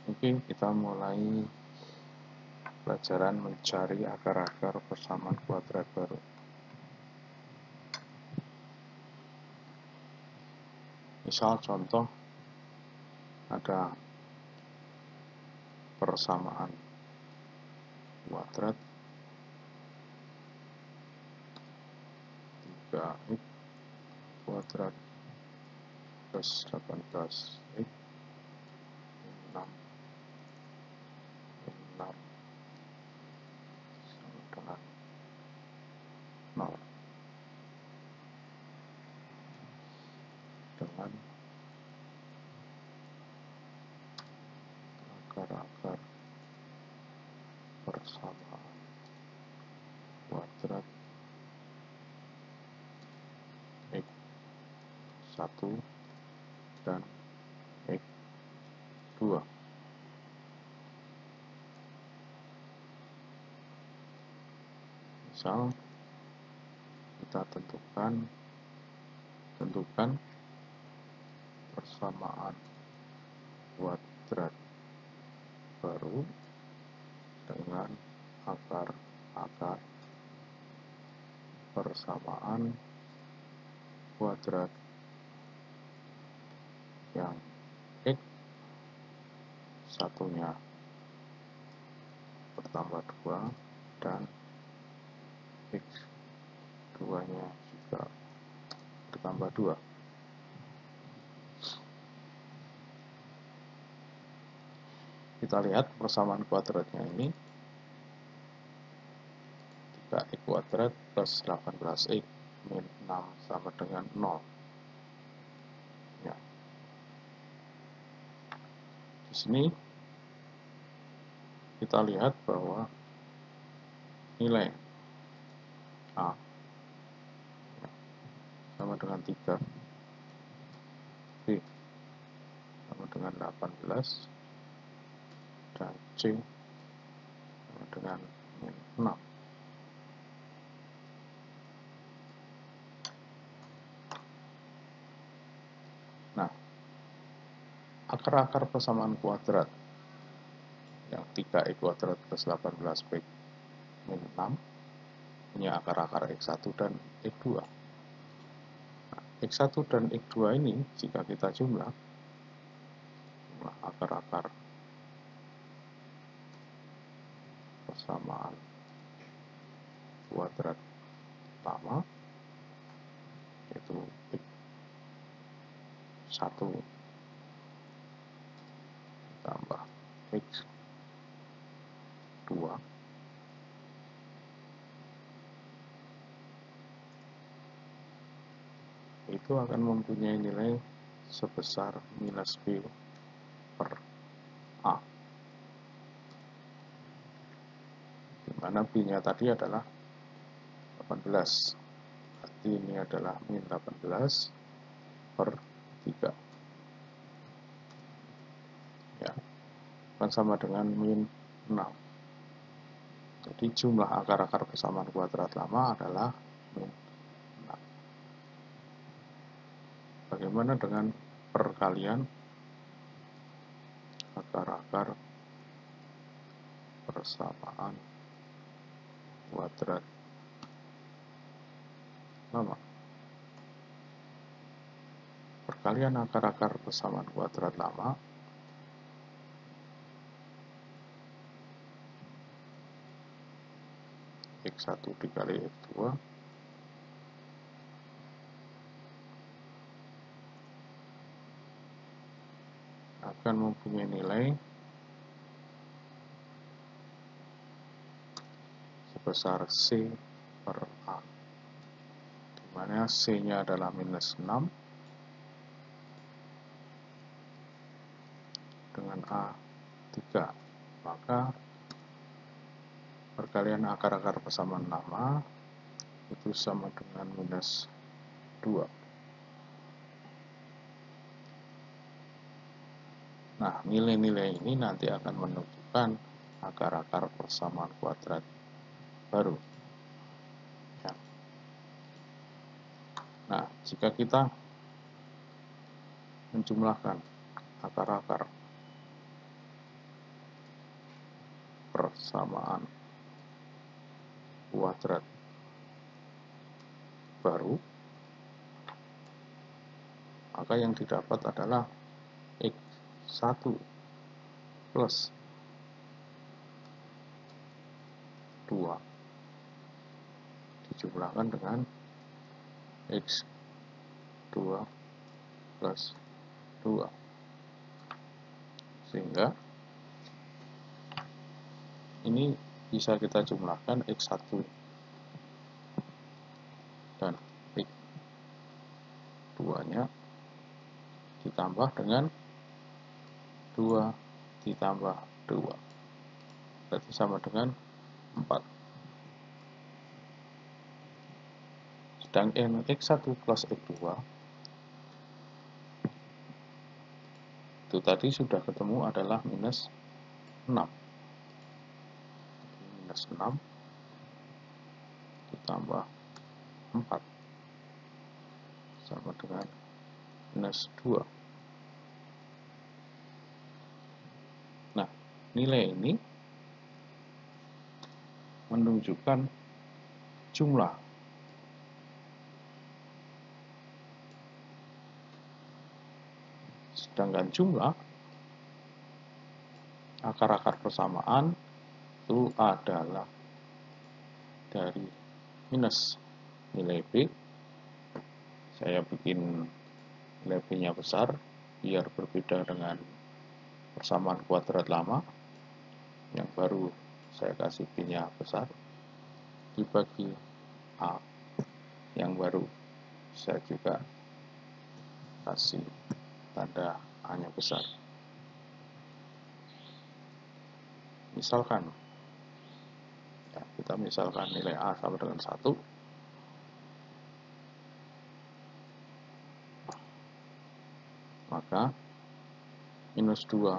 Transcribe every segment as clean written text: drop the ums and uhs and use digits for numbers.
Oke, kita mulai pelajaran mencari akar-akar persamaan kuadrat baru. Misal contoh, ada persamaan kuadrat 3x kuadrat plus 18x 6 sama dengan 0 dengan akar-akar persamaan kuadrat x1 dan x2. Misal kita tentukan persamaan kuadrat baru dengan akar-akar persamaan kuadrat yang x satunya bertambah 2 dan x 2-nya juga bertambah 2. Kita lihat persamaan kuadratnya ini 3x kuadrat plus 18x min 6 sama dengan 0. Ya. Di sini kita lihat bahwa nilai A sama dengan 3, B sama dengan 18, dan C sama dengan min 6. Nah, akar-akar persamaan kuadrat yang 3x kuadrat plus 18b min 6 punya akar-akar x1 dan x2. Nah, x1 dan x2 ini jika kita jumlah akar-akar persamaan kuadrat pertama, yaitu x1 tambah x2 itu akan mempunyai nilai sebesar minus b per a, dimana b-nya tadi adalah 18, berarti ini adalah min 18 per 3 ya, akan sama dengan min 6. Jadi jumlah akar-akar persamaan kuadrat lama adalah min 6. Bagaimana dengan perkalian akar-akar persamaan kuadrat lama? Perkalian akar-akar persamaan kuadrat lama x1 dikali x2 akan mempunyai nilai sebesar c per a, di mana c-nya adalah minus 6 dengan a 3. Maka perkalian akar-akar persamaan lama itu sama dengan minus 2. Nah, nilai-nilai ini nanti akan menentukan akar-akar persamaan kuadrat baru. Ya. Nah, jika kita menjumlahkan akar-akar persamaan kuadrat baru, maka yang didapat adalah X1 plus 2 dijumlahkan dengan X2 plus 2, sehingga ini bisa kita jumlahkan X1 dan X2 nya ditambah dengan 2 ditambah 2, berarti sama dengan 4. Sedangkan X1 plus X2 itu tadi sudah ketemu adalah minus 6. Minus 6 ditambah 4 sama dengan minus 2. Nah, nilai ini menunjukkan jumlah. Sedangkan jumlah akar-akar persamaan itu adalah dari minus nilai B. Saya bikin nilai B-nya besar biar berbeda dengan persamaan kuadrat lama. Yang baru saya kasih B-nya besar dibagi A. Yang baru saya juga kasih tanda A-nya besar. Misalkan, ya, kita misalkan nilai A sama dengan 1, maka minus 2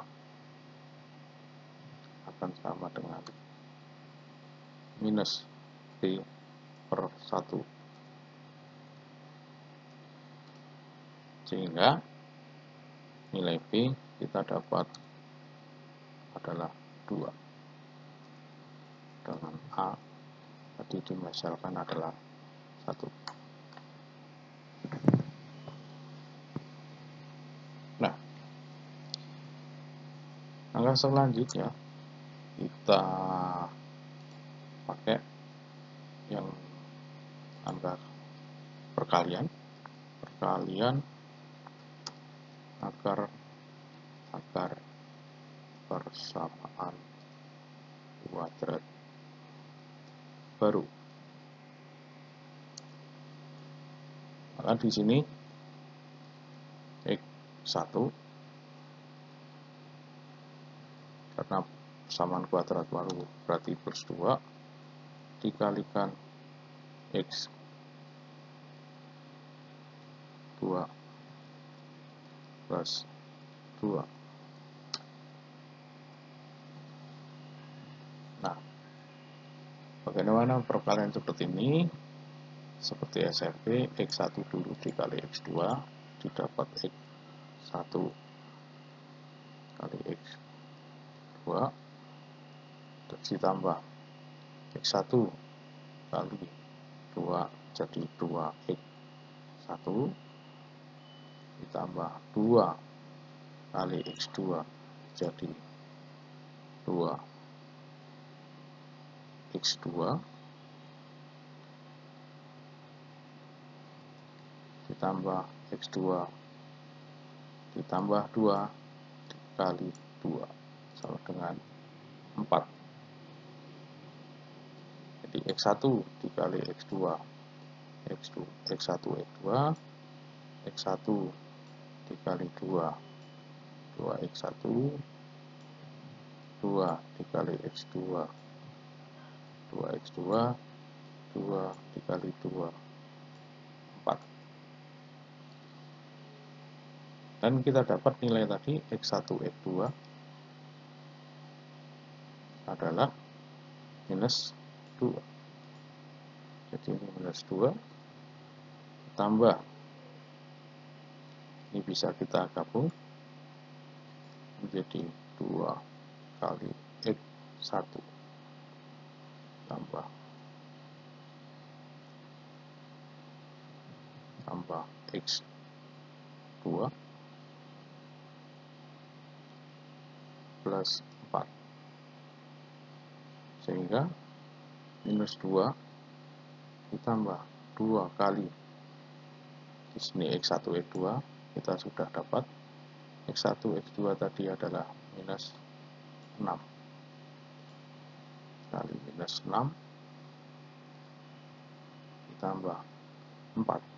akan sama dengan minus B per 1. Sehingga nilai B kita dapat adalah 2. Dengan A tadi dimisalkan adalah 1. Nah, langkah selanjutnya kita pakai yang angka perkalian akar persamaan kuadrat baru. Maka di sini X1 karena persamaan kuadrat baru berarti plus 2 dikalikan X2 plus 2. Nah, bagaimana perkalian seperti ini? Seperti SRP, X1 dulu dikali X2 didapat X1 kali X2 terus ditambah X1 kali 2 jadi 2X1 ditambah 2 kali X2 jadi 2X2 ditambah X2 ditambah 2 kali 2 sama dengan 4. Jadi X1 dikali X2 X1 X1 dikali 2 2X1 2 dikali X2 2X2 2 dikali 2 4. Dan kita dapat nilai tadi X1 X2 adalah minus 2. Jadi ini minus 2 tambah, ini bisa kita gabung menjadi 2 kali X1 tambah X2 plus 4, sehingga minus 2 ditambah 2 kali di sini X1 X2 kita sudah dapat. X1 X2 tadi adalah minus 6 kali minus 6 ditambah 4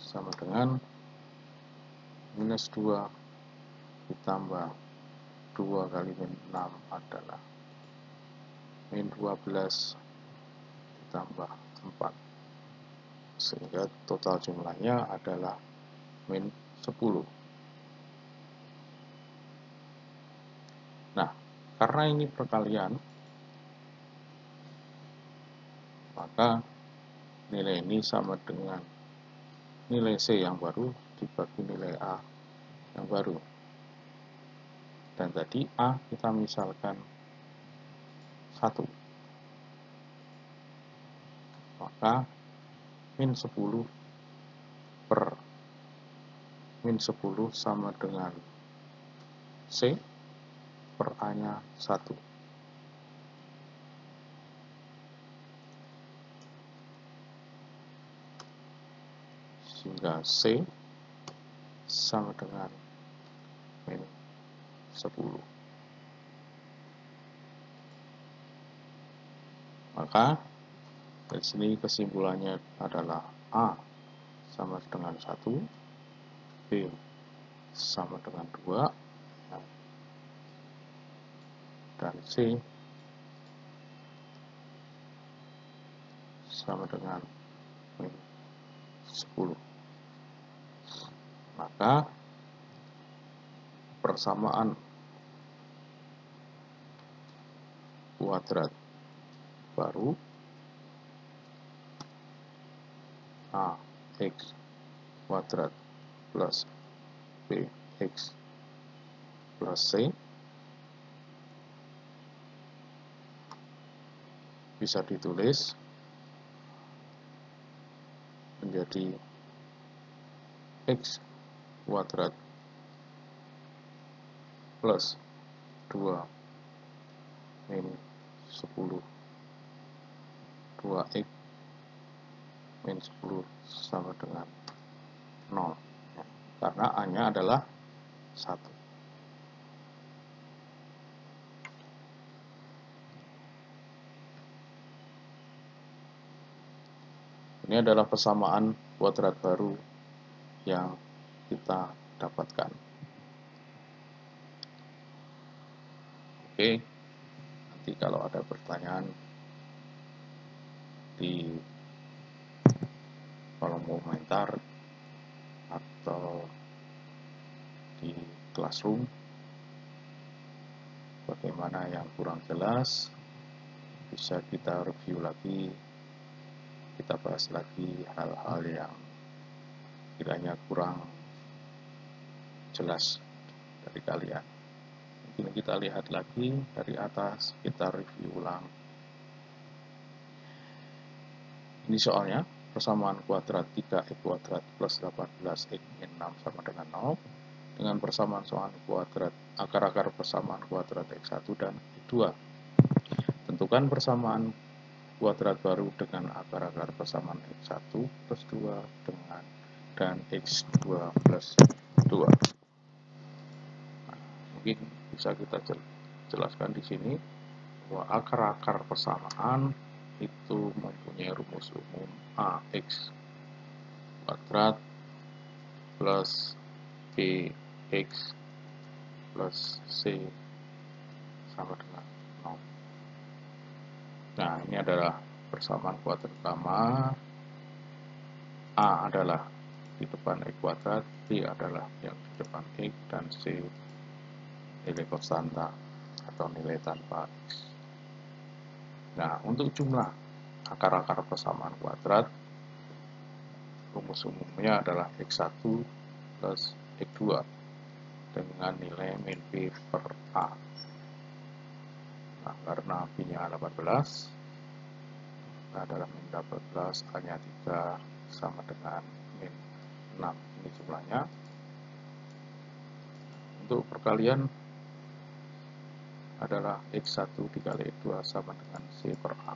sama dengan minus 2 ditambah 2 kali min 6 adalah min 12 ditambah 4, sehingga total jumlahnya adalah min 10. Nah, karena ini perkalian, maka nilai ini sama dengan nilai C yang baru dibagi nilai A yang baru. Dan tadi A kita misalkan 1. Maka min 10 per min 10 sama dengan C per A-nya 1. Sehingga C sama dengan min 10. Maka dari sini kesimpulannya adalah A sama dengan 1, B sama dengan 2, dan C sama dengan min 10. Maka persamaan kuadrat baru AX kuadrat plus BX plus C bisa ditulis menjadi X kuadrat plus 2 min 10 2X min 10 sama dengan 0, karena A-nya adalah 1. Ini adalah persamaan kuadrat baru yang kita dapatkan. Oke, nanti kalau ada pertanyaan di kolom komentar atau di classroom, bagaimana yang kurang jelas bisa kita review lagi, kita bahas lagi hal-hal yang kiranya kurang jelas dari kalian. Mungkin kita lihat lagi dari atas, kita review ulang. Ini soalnya persamaan kuadrat 3x kuadrat plus 18x min 6 sama dengan 0 dengan persamaan soal kuadrat akar-akar persamaan kuadrat x1 dan x2. Tentukan persamaan kuadrat baru dengan akar-akar persamaan x1 plus 2 dengan dan x2 plus 2. Nah, mungkin bisa kita jelaskan di sini bahwa akar-akar persamaan itu mempunyai rumus umum AX kuadrat plus BX plus C sama dengan 0. Nah, ini adalah persamaan kuadrat utama. A adalah di depan X kuadrat, B adalah yang di depan X, dan C nilai konstanta atau nilai tanpa X. Nah, untuk jumlah akar-akar persamaan kuadrat, rumus umumnya adalah X1 plus X2 dengan nilai min B per A. Nah, karena B-nya 18 adalah min 18, A-nya 3 sama dengan min 6. Ini jumlahnya. Untuk perkalian adalah X1 dikali X2 sama dengan C per A,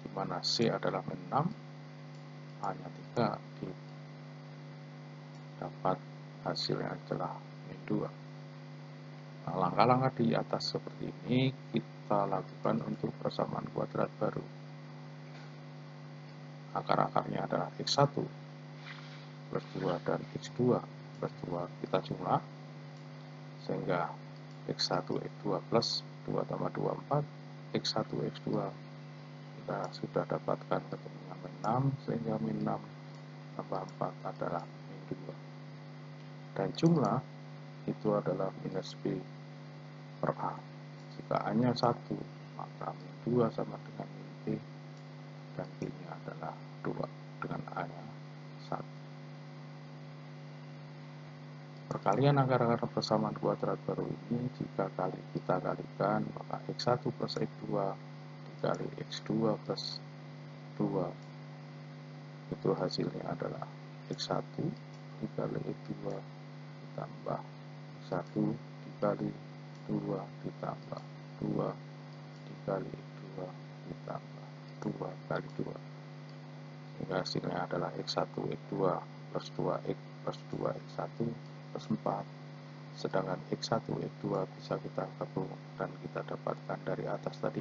di mana C adalah min 6, A-nya 3, dapat hasilnya adalah min 2. Nah, langkah-langkah di atas seperti ini kita lakukan untuk persamaan kuadrat baru. Akar-akarnya adalah X1 plus 2 dan X2 plus 2 kita jumlah, sehingga X1 X2 plus 2 tambah 2 4, X1 X2 kita sudah dapatkan ketemunya min 6, sehingga min 6 tambah 4 adalah min 2, dan jumlah itu adalah minus B per A. Jika A nya 1, maka min 2 sama dengan min B, dan B nya adalah 2 dengan A nya 1. Perkalian akar-akar persamaan kuadrat baru ini jika kita kalikan, maka X1 plus X2 dikali X2 plus 2 itu hasilnya adalah X1 dikali X2 ditambah X1 dikali 2 ditambah 2 dikali X2 ditambah 2 kali 2, sehingga hasilnya adalah X1 X2 plus 2X plus 2X1 plus 4, sedangkan X1 X2 bisa kita gabung dan kita dapatkan dari atas tadi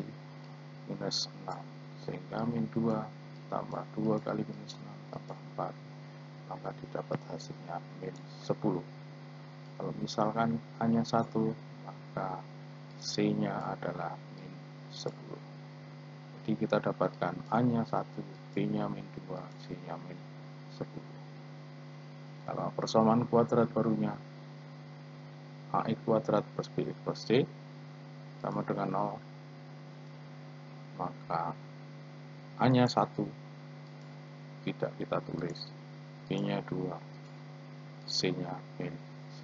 minus 6, sehingga min 2 tambah 2 kali minus 6 tambah 4, maka didapat hasilnya min 10. Kalau misalkan hanya 1, maka C nya adalah min 10. Jadi kita dapatkan A nya 1, B nya min 2, C nya min 10. Kalau persamaan kuadrat barunya AX kuadrat plus BX plus C sama dengan 0, maka A nya 1 tidak kita tulis, B nya 2, C nya min 10.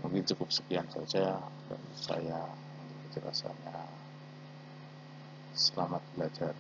Mungkin cukup sekian saja dari saya untuk penjelasannya. Selamat belajar.